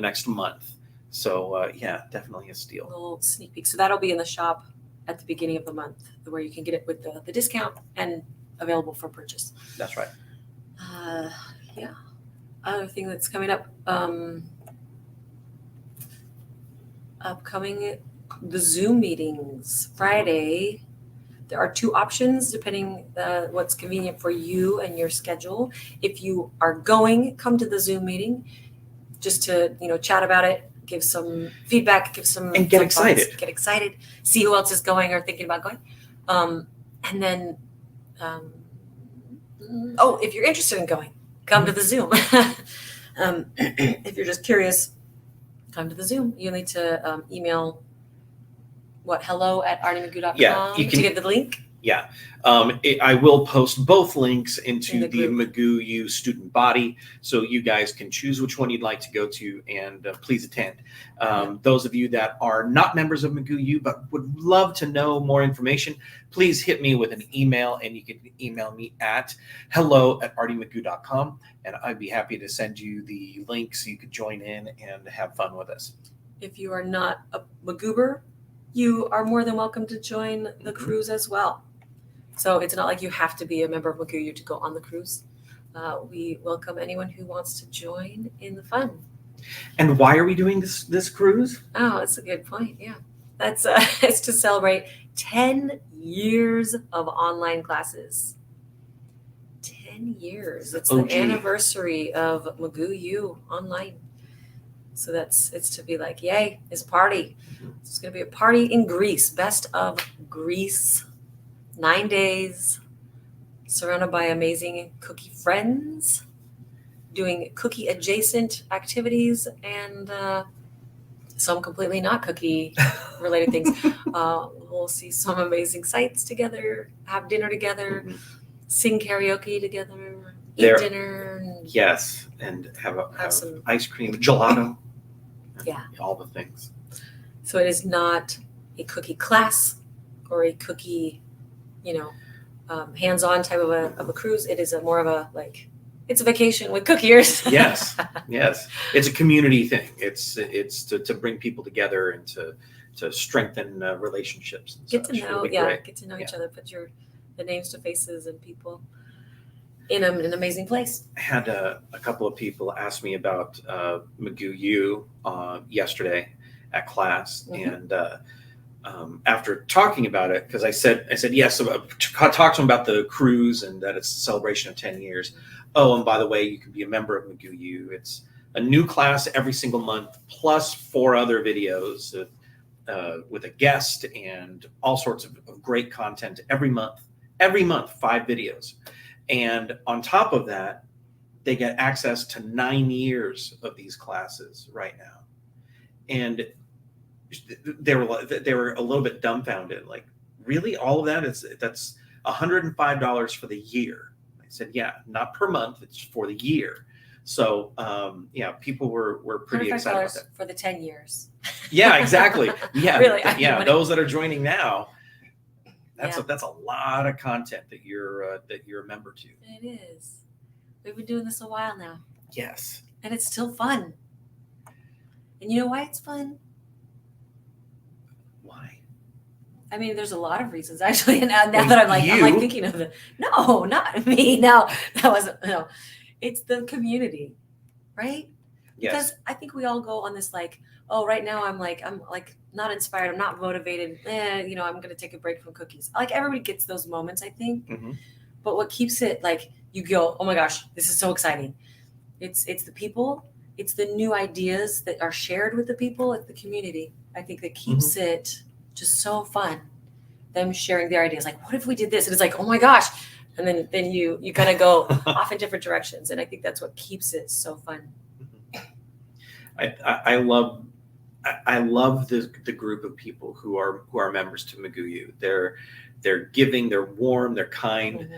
[SPEAKER 2] next month. So yeah, definitely a steal.
[SPEAKER 1] A little sneak peek. So that'll be in the shop at the beginning of the month, where you can get it with the discount and available for purchase.
[SPEAKER 2] That's right.
[SPEAKER 1] Yeah. Other thing that's coming up, upcoming, the Zoom meetings Friday. There are 2 options depending what's convenient for you and your schedule. If you are going, come to the Zoom meeting just to chat about it, give some feedback, give some
[SPEAKER 2] and get excited.
[SPEAKER 1] Thoughts, get excited, see who else is going or thinking about going, and then if you're interested in going, come to the Zoom. If you're just curious, come to the Zoom. You need to email hello@artymcgoo.com to get the link.
[SPEAKER 2] Yeah. I will post both links into the McGoo U student body, so you guys can choose which one you'd like to go to, and please attend. Those of you that are not members of McGoo U but would love to know more information, please hit me with an email, and you can email me at hello@artymcgoo.com, and I'd be happy to send you the link so you could join in and have fun with us.
[SPEAKER 1] If you are not a McGoober, you are more than welcome to join the cruise as well. So it's not like you have to be a member of McGoo U to go on the cruise. We welcome anyone who wants to join in the fun.
[SPEAKER 2] And why are we doing this cruise?
[SPEAKER 1] Oh, that's a good point. Yeah, that's it's to celebrate 10 years of online classes. 10 years. It's the anniversary of McGoo U online. So it's to be like, yay, it's a party. It's going to be a party in Greece, best of Greece, 9 days, surrounded by amazing cookie friends, doing cookie adjacent activities, and some completely not cookie related things. We'll see some amazing sights together, have dinner together, sing karaoke together, eat dinner.
[SPEAKER 2] Yes, and have
[SPEAKER 1] some
[SPEAKER 2] ice cream, gelato.
[SPEAKER 1] Yeah.
[SPEAKER 2] All the things.
[SPEAKER 1] So it is not a cookie class or a cookie, hands-on type of a cruise. It is more of a like It's a vacation with cookiers.
[SPEAKER 2] Yes, yes. It's a community thing. It's to bring people together and to strengthen relationships. And
[SPEAKER 1] Get
[SPEAKER 2] such.
[SPEAKER 1] to
[SPEAKER 2] It'll
[SPEAKER 1] know,
[SPEAKER 2] be
[SPEAKER 1] yeah,
[SPEAKER 2] great.
[SPEAKER 1] get to know each other. Put the names to faces and people in an amazing place.
[SPEAKER 2] I had a couple of people ask me about McGoo U yesterday at class, and after talking about it, because I said yes, talk to them about the cruise and that it's a celebration of 10 years. Oh, and by the way, you can be a member of McGoo U. It's a new class every single month, plus 4 other videos with a guest and all sorts of great content every month. Every month, 5 videos. And on top of that, they get access to 9 years of these classes right now. And they were a little bit dumbfounded. Like, really? All of that's $105 for the year. I said, yeah, not per month. It's for the year. So, yeah, people were pretty excited about that.
[SPEAKER 1] For the 10 years.
[SPEAKER 2] Yeah, exactly. Yeah.
[SPEAKER 1] Really?
[SPEAKER 2] Yeah. Those that are joining now, that's
[SPEAKER 1] Yeah.
[SPEAKER 2] a lot of content that you're a member to.
[SPEAKER 1] It is. We've been doing this a while now,
[SPEAKER 2] Yes.
[SPEAKER 1] and it's still fun. And you know why it's fun?
[SPEAKER 2] Why?
[SPEAKER 1] I mean, there's a lot of reasons actually. And now that I'm like thinking of it. No, not me. No, that wasn't. No, it's the community, right?
[SPEAKER 2] Yes.
[SPEAKER 1] Because I think we all go on this like, oh, right now I'm like not inspired. I'm not motivated. I'm going to take a break from cookies. Like everybody gets those moments, I think.
[SPEAKER 2] Mm-hmm.
[SPEAKER 1] But what keeps it like you go, oh my gosh, this is so exciting. It's the people. It's the new ideas that are shared with the people. It's the community. I think that keeps it just so fun. Them sharing their ideas. Like, what if we did this? And it's like, oh my gosh. And then you kind of go off in different directions. And I think that's what keeps it so fun.
[SPEAKER 2] I love the group of people who are members to McGoo U. They're giving, they're warm, they're kind.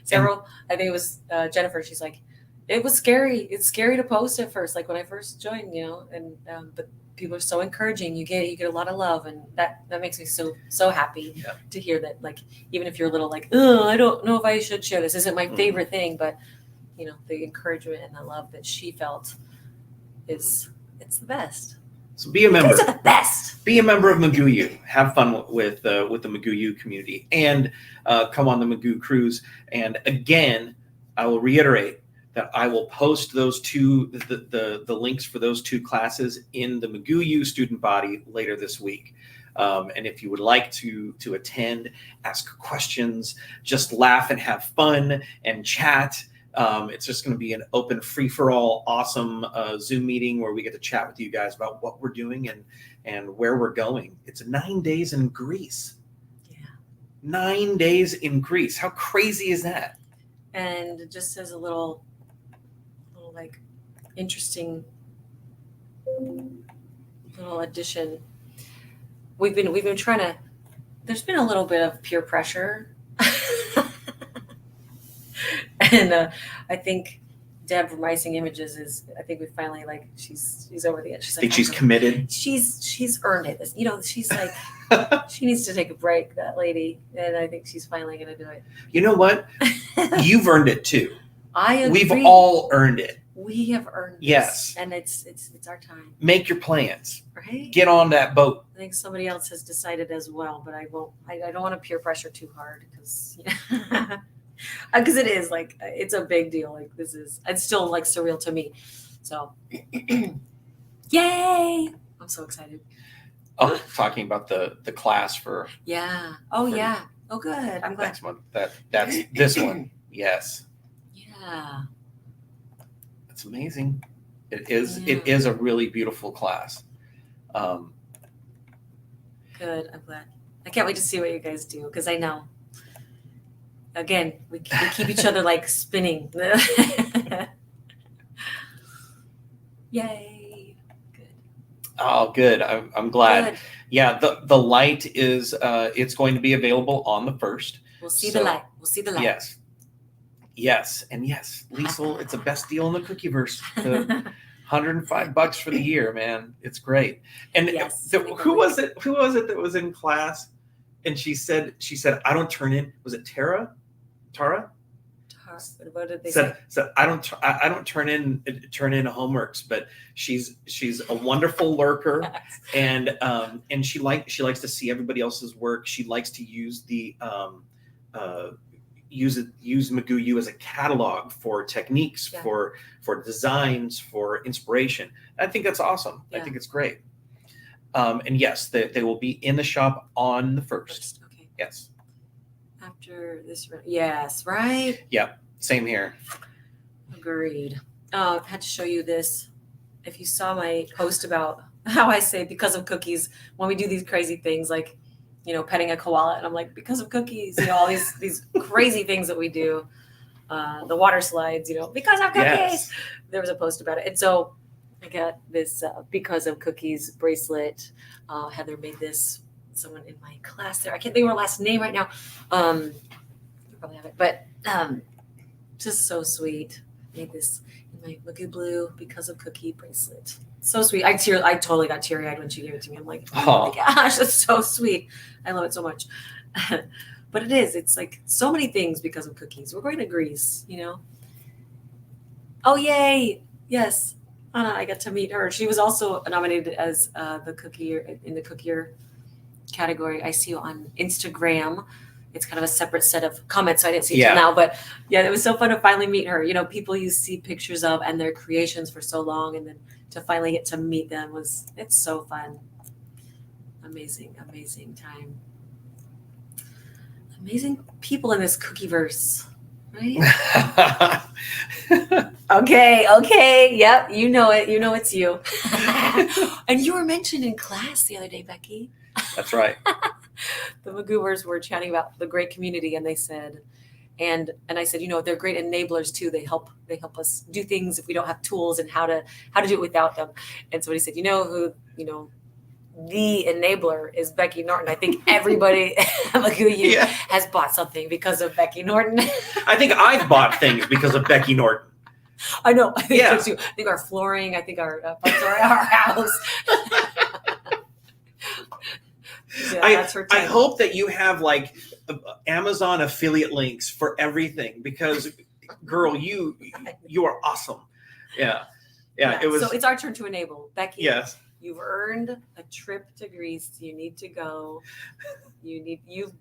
[SPEAKER 1] Several, I think it was Jennifer. She's like, it was scary. It's scary to post at first, like when I first joined, and but people are so encouraging. You get a lot of love, and that makes me so happy to hear that. Like, even if you're a little like, oh, I don't know if I should share this. Isn't my favorite thing, but the encouragement and the love that she felt it's the best.
[SPEAKER 2] So be a member.
[SPEAKER 1] These are the best.
[SPEAKER 2] Be a member of McGoo U. Have fun with the McGoo U community, and come on the McGoo cruise. And again, I will reiterate that I will post those the links for those 2 classes in the McGoo U student body later this week. And if you would like to attend, ask questions, just laugh and have fun and chat. It's just going to be an open, free-for-all, awesome Zoom meeting where we get to chat with you guys about what we're doing and where we're going. It's 9 days in Greece.
[SPEAKER 1] Yeah.
[SPEAKER 2] 9 days in Greece. How crazy is that?
[SPEAKER 1] And just as a little like interesting little addition, we've been trying to. There's been a little bit of peer pressure. And I think Deb from Icing Images I think we finally she's over the edge. She's
[SPEAKER 2] I think she's committed.
[SPEAKER 1] She's earned it. She's like, she needs to take a break, that lady. And I think she's finally going to do it.
[SPEAKER 2] You know what? You've earned it too.
[SPEAKER 1] I agree.
[SPEAKER 2] We've all earned it.
[SPEAKER 1] We have earned this.
[SPEAKER 2] Yes.
[SPEAKER 1] And it's our time.
[SPEAKER 2] Make your plans.
[SPEAKER 1] Right?
[SPEAKER 2] Get on that boat.
[SPEAKER 1] I think somebody else has decided as well, but I won't. I don't want to peer pressure too hard because it is it's a big deal. It's still surreal to me. So, yay! I'm so excited.
[SPEAKER 2] Oh, talking about the class for
[SPEAKER 1] yeah. Oh yeah. Oh good. I'm glad.
[SPEAKER 2] Next month. That's this one. Yes.
[SPEAKER 1] Yeah.
[SPEAKER 2] It's amazing. It is.
[SPEAKER 1] Yeah.
[SPEAKER 2] It is a really beautiful class.
[SPEAKER 1] Good. I'm glad. I can't wait to see what you guys do because I know. Again, we keep each other spinning. Yay! Good.
[SPEAKER 2] Oh, good. I'm glad.
[SPEAKER 1] Good.
[SPEAKER 2] Yeah, the light is it's going to be available on the 1st.
[SPEAKER 1] We'll see the light. We'll see the light.
[SPEAKER 2] Yes, and yes, Liesl, it's the best deal in the Cookieverse. $105 for the year, man. It's great. And
[SPEAKER 1] yes,
[SPEAKER 2] who was it that was in class? And she said, I don't turn in. Was it Tara?
[SPEAKER 1] What did they say?
[SPEAKER 2] So I don't turn in homeworks, but she's a wonderful lurker, and she likes to see everybody else's work. She likes to use the use McGoo U as a catalog for techniques, for designs, for inspiration. I think that's awesome. I think it's great. And yes, they will be in the shop on the 1st.
[SPEAKER 1] Okay.
[SPEAKER 2] Yes.
[SPEAKER 1] After this, yes, right?
[SPEAKER 2] Yeah, same here.
[SPEAKER 1] Agreed. I had to show you this. If you saw my post about how I say because of cookies, when we do these crazy things like, petting a koala, and I'm like, because of cookies, all these crazy things that we do, the water slides, because of cookies. Yes. There was a post about it. And so I got this because of cookies bracelet. Heather made this. Someone in my class there. I can't think of her last name right now. You probably have it, but just so sweet. Made this in my McGoo blue because of cookie bracelet. So sweet. I totally got teary-eyed when she gave it to me. I'm like, oh my gosh, that's so sweet. I love it so much. But it is. It's like so many things because of cookies. We're going to Greece, Oh, yay. Yes. Anna, I got to meet her. She was also nominated as the cookier in the cookier category. I see you on Instagram. It's kind of a separate set of comments, so I didn't see it till now. But yeah, it was so fun to finally meet her. People you see pictures of and their creations for so long, and then to finally get to meet them it's so fun. Amazing time. Amazing people in this cookieverse, right? Okay. Yep, you know it. You know it's you. And you were mentioned in class the other day, Becky.
[SPEAKER 2] That's right.
[SPEAKER 1] The McGoovers were chatting about the great community, and they said, and I said, they're great enablers too. They help us do things if we don't have tools and how to do it without them. And so he said, who the enabler is Becky Norton. I think everybody at McGoo U has bought something because of Becky Norton.
[SPEAKER 2] I think I've bought things because of Becky Norton.
[SPEAKER 1] I know. I think so too. I think our flooring. I think our house. That's her title.
[SPEAKER 2] I hope that you have like Amazon affiliate links for everything because, girl, you are awesome. Yeah. It was.
[SPEAKER 1] So it's our turn to enable, Becky.
[SPEAKER 2] Yes.
[SPEAKER 1] You've earned a trip to Greece. You need to go. You've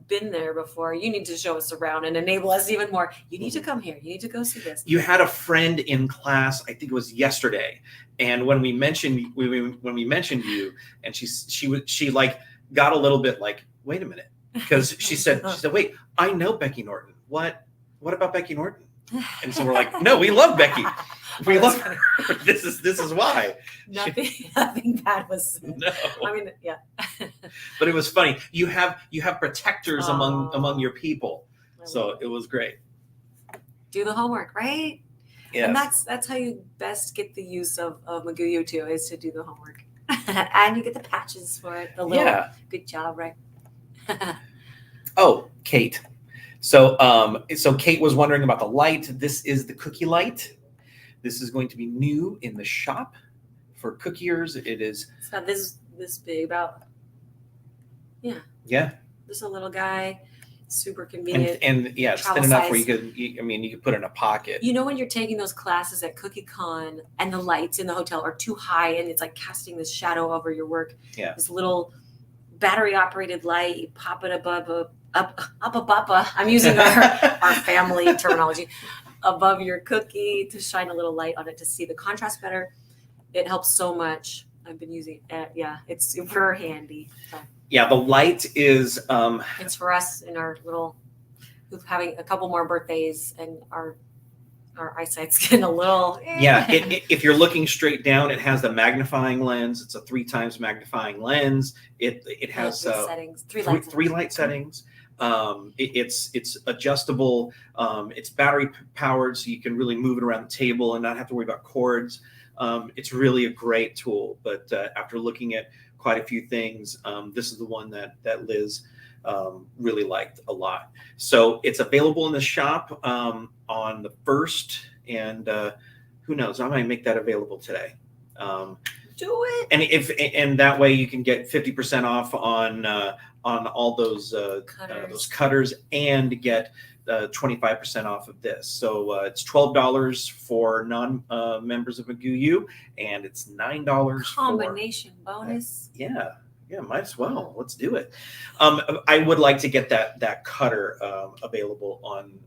[SPEAKER 1] been there before. You need to show us around and enable us even more. You need to come here. You need to go see this.
[SPEAKER 2] You had a friend in class, I think it was yesterday, and when we mentioned you, and she like got a little bit like, wait a minute, because she said, wait, I know Becky Norton. What about Becky Norton? And so we're like, no, we love Becky. We love her. This is why.
[SPEAKER 1] Nothing bad was said.
[SPEAKER 2] No.
[SPEAKER 1] I mean, yeah.
[SPEAKER 2] But it was funny. You have protectors among your people. So it was great.
[SPEAKER 1] Do the homework, right?
[SPEAKER 2] Yeah.
[SPEAKER 1] And that's how you best get the use of McGoo U too, is to do the homework. And you get the patches for it. The little good job, right?
[SPEAKER 2] Oh, Kate. So Kate was wondering about the light. This is the cookie light. This is going to be new in the shop for cookiers. It is.
[SPEAKER 1] It's about this big, about. Yeah.
[SPEAKER 2] Yeah.
[SPEAKER 1] Just a little guy, super convenient.
[SPEAKER 2] And it's thin enough where you could put it in a pocket.
[SPEAKER 1] When you're taking those classes at CookieCon and the lights in the hotel are too high and it's like casting this shadow over your work.
[SPEAKER 2] Yeah.
[SPEAKER 1] This little battery operated light, you pop it above I'm using our family terminology, above your cookie to shine a little light on it to see the contrast better. It helps so much. I've been using it. It's super handy. So.
[SPEAKER 2] Yeah, the light is.
[SPEAKER 1] It's for us in our little, who's having a couple more birthdays and our eyesight's getting a little.
[SPEAKER 2] Yeah, if you're looking straight down, it has the magnifying lens. It's a 3 times magnifying lens. It has
[SPEAKER 1] settings,
[SPEAKER 2] three light settings. It's adjustable. It's battery powered, so you can really move it around the table and not have to worry about cords. It's really a great tool. But after looking at quite a few things, this is the one that Liz really liked a lot. So it's available in the shop on the 1st, and who knows, I might make that available today.
[SPEAKER 1] Do it.
[SPEAKER 2] And that way you can get 50% off on all those cutters and get 25% off of this. So it's $12 for non-members of McGoo U, and it's $9
[SPEAKER 1] Combination bonus.
[SPEAKER 2] Yeah, might as well. Let's do it. I would like to get that cutter available on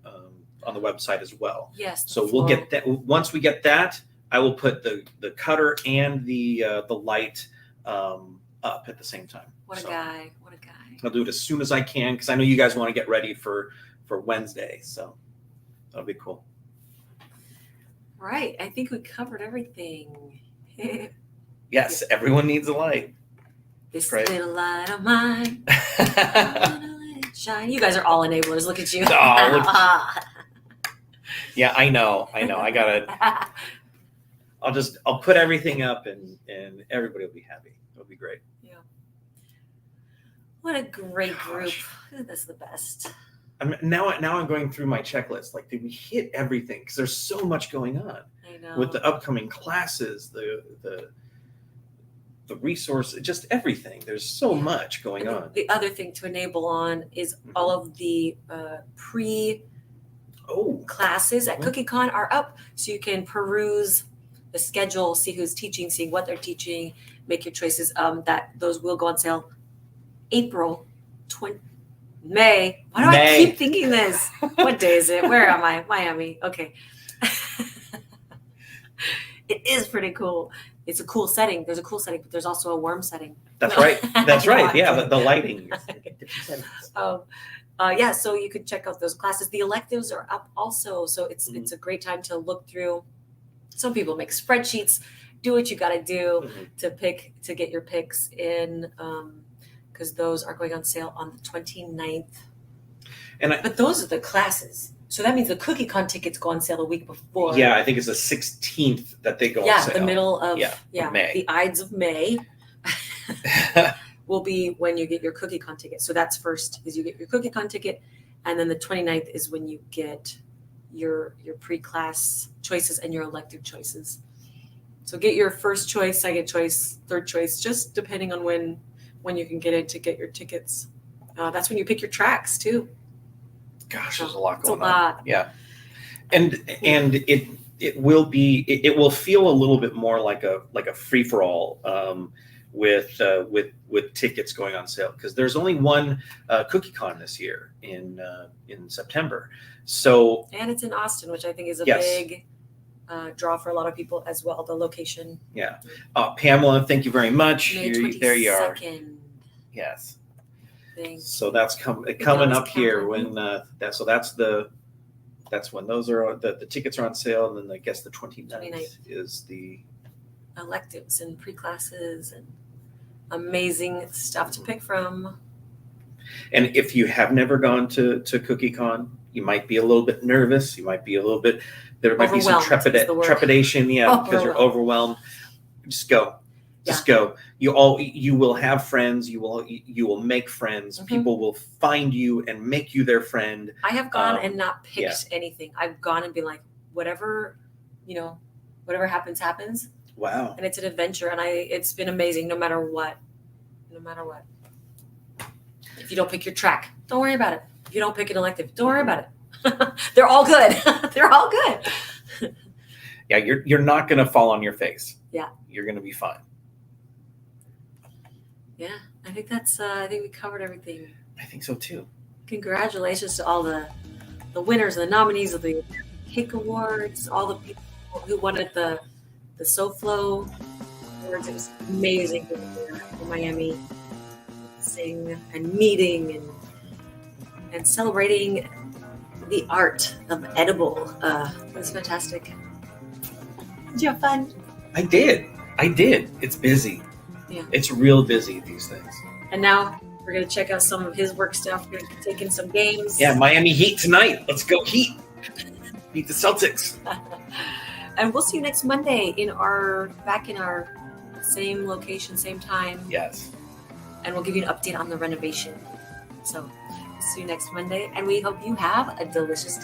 [SPEAKER 2] the website as well.
[SPEAKER 1] Yes.
[SPEAKER 2] So we'll get that. Once we get that, I will put the cutter and the light up at the same time.
[SPEAKER 1] What a guy! What a guy!
[SPEAKER 2] I'll do it as soon as I can because I know you guys want to get ready for Wednesday. So that'll be cool.
[SPEAKER 1] Right. I think we covered everything.
[SPEAKER 2] Yes, everyone needs a light.
[SPEAKER 1] This
[SPEAKER 2] Right.
[SPEAKER 1] little light of mine. I wanna let it shine. You guys are all enablers. Look at you.
[SPEAKER 2] Yeah, I know. I gotta. I'll put everything up and everybody will be happy. It'll be great.
[SPEAKER 1] Yeah. What a great group.
[SPEAKER 2] Gosh.
[SPEAKER 1] That's the best.
[SPEAKER 2] Now I'm going through my checklist. Like, did we hit everything? Because there's so much going on
[SPEAKER 1] I know.
[SPEAKER 2] with the upcoming classes, the resource, just everything. There's so much going
[SPEAKER 1] And
[SPEAKER 2] on.
[SPEAKER 1] the other thing to enable on is all of the pre classes at
[SPEAKER 2] Mhm.
[SPEAKER 1] CookieCon are up, so you can peruse the schedule, see who's teaching, see what they're teaching, make your choices. Those will go on sale April 20. May. Why do I keep thinking this? What day is it? Where am I? Miami. Okay. It is pretty cool. It's a cool setting. There's a cool setting, but there's also a warm setting.
[SPEAKER 2] That's
[SPEAKER 1] No.
[SPEAKER 2] right. That's
[SPEAKER 1] No,
[SPEAKER 2] right.
[SPEAKER 1] I'm
[SPEAKER 2] Yeah,
[SPEAKER 1] kidding.
[SPEAKER 2] the lighting.
[SPEAKER 1] Yeah, so you could check out those classes. The electives are up also, so it's a great time to look through. Some people make spreadsheets. Do what you got to do to get your picks in, because those are going on sale on the 29th. But those are the classes. So that means the CookieCon tickets go on sale the week before.
[SPEAKER 2] Yeah, I think it's the 16th that they go on sale.
[SPEAKER 1] Yeah, the middle of
[SPEAKER 2] May.
[SPEAKER 1] The Ides of May will be when you get your CookieCon ticket. So that's first is you get your CookieCon ticket, and then the 29th is when you get your pre-class choices and your elective choices. So get your first choice, second choice, third choice, just depending on when you can get in to get your tickets. That's when you pick your tracks too.
[SPEAKER 2] Gosh, there's a lot
[SPEAKER 1] It's a
[SPEAKER 2] going on.
[SPEAKER 1] lot.
[SPEAKER 2] Yeah, and it will feel a little bit more like a free for all with tickets going on sale because there's only one CookieCon this year in September. So
[SPEAKER 1] and it's in Austin, which I think is a
[SPEAKER 2] Yes.
[SPEAKER 1] big draw for a lot of people as well. The location.
[SPEAKER 2] Yeah, Pamela, thank you very much.
[SPEAKER 1] May 22nd.
[SPEAKER 2] There you are. Yes. So that's coming up here when that's when those are the tickets are on sale, and then I guess the 29th is the
[SPEAKER 1] electives and pre-classes and amazing stuff to pick from.
[SPEAKER 2] And if you have never gone to CookieCon, you might be a little bit nervous. You might be a little bit. There might be some trepidation. Yeah, because you're overwhelmed. Just go. Just go. You will have friends. You will make friends.
[SPEAKER 1] Mm-hmm.
[SPEAKER 2] People will find you and make you their friend.
[SPEAKER 1] I have gone and not picked anything. I've gone and been like, whatever happens.
[SPEAKER 2] Wow.
[SPEAKER 1] And it's an adventure, and it's been amazing no matter what. If you don't pick your track, don't worry about it. If you don't pick an elective, don't worry about it. They're all good. They're all good.
[SPEAKER 2] Yeah, you're not going to fall on your face.
[SPEAKER 1] Yeah.
[SPEAKER 2] You're going to be fine.
[SPEAKER 1] Yeah, I think I think we covered everything.
[SPEAKER 2] I think so too.
[SPEAKER 1] Congratulations to all the winners, the nominees of the Cake Awards, all the people who won at the SoFlo Awards. It was amazing to be here in Miami, sing and meeting and celebrating the art of edible. It was fantastic. Did you have fun?
[SPEAKER 2] I did. It's busy.
[SPEAKER 1] Yeah.
[SPEAKER 2] It's real busy, these things.
[SPEAKER 1] And now we're going to check out some of his work stuff. We're going to take in some games.
[SPEAKER 2] Yeah, Miami Heat tonight. Let's go Heat. Beat the Celtics.
[SPEAKER 1] And we'll see you next Monday back in our same location, same time.
[SPEAKER 2] Yes.
[SPEAKER 1] And we'll give you an update on the renovation. So see you next Monday. And we hope you have a delicious day.